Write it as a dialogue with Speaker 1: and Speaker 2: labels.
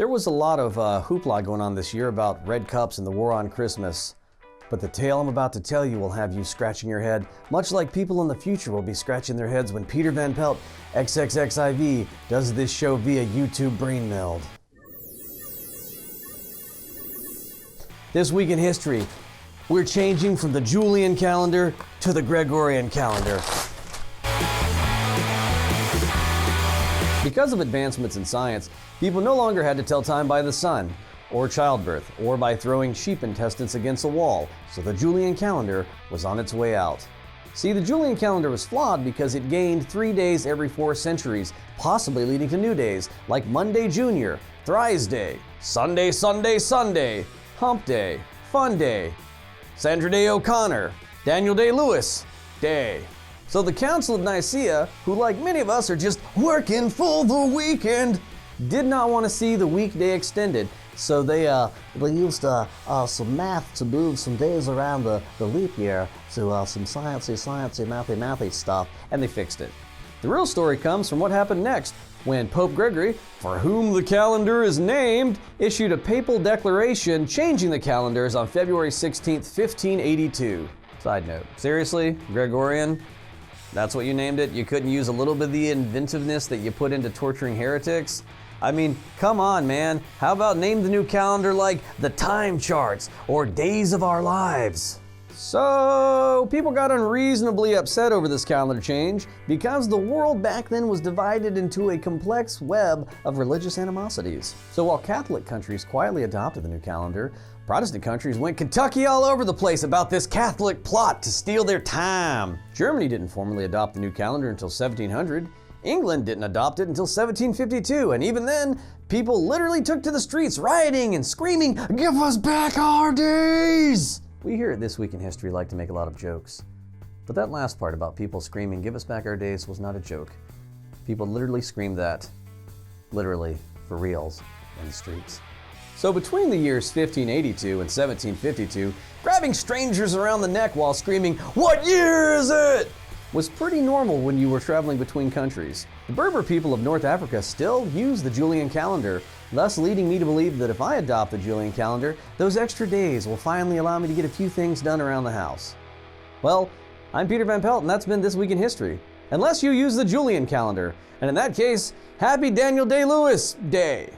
Speaker 1: There was a lot of hoopla going on this year about red cups and the war on Christmas. But the tale I'm about to tell you will have you scratching your head, much like people in the future will be scratching their heads when Peter Van Pelt, XXXIV, does this show via YouTube brain meld. This week in history, we're changing from the Julian calendar to the Gregorian calendar. Because of advancements in science, people no longer had to tell time by the sun, or childbirth, or by throwing sheep intestines against a wall, so the Julian calendar was on its way out. See, the Julian calendar was flawed because it gained 3 days every 4 centuries, possibly leading to new days like Monday Junior, Thrice Day, Sunday, Sunday, Sunday, Hump Day, Fun Day, Sandra Day O'Connor, Daniel Day-Lewis Day. So the Council of Nicaea, who like many of us are just working for the weekend, did not want to see the weekday extended. So they used some math to move some days around the leap year to some sciencey, mathy stuff, and they fixed it. The real story comes from what happened next, when Pope Gregory, for whom the calendar is named, issued a papal declaration changing the calendars on February 16th, 1582. Side note, seriously, Gregorian? That's what you named it? You couldn't use a little bit of the inventiveness that you put into torturing heretics? I mean, come on, man. How about name the new calendar like the Time Charts or Days of Our Lives? So, people got unreasonably upset over this calendar change because the world back then was divided into a complex web of religious animosities. So while Catholic countries quietly adopted the new calendar, Protestant countries went Kentucky all over the place about this Catholic plot to steal their time. Germany didn't formally adopt the new calendar until 1700. England didn't adopt it until 1752, and even then, people literally took to the streets rioting and screaming, "Give us back our days!" We here at This Week in History like to make a lot of jokes. But that last part about people screaming, "Give us back our days," was not a joke. People literally screamed that, literally, for reals, in the streets. So between the years 1582 and 1752, grabbing strangers around the neck while screaming, "What year is it?" was pretty normal when you were traveling between countries. The Berber people of North Africa still use the Julian calendar, thus leading me to believe that if I adopt the Julian calendar, those extra days will finally allow me to get a few things done around the house. Well, I'm Peter Van Pelt, and that's been This Week in History. Unless you use the Julian calendar, and in that case, happy Daniel Day-Lewis Day.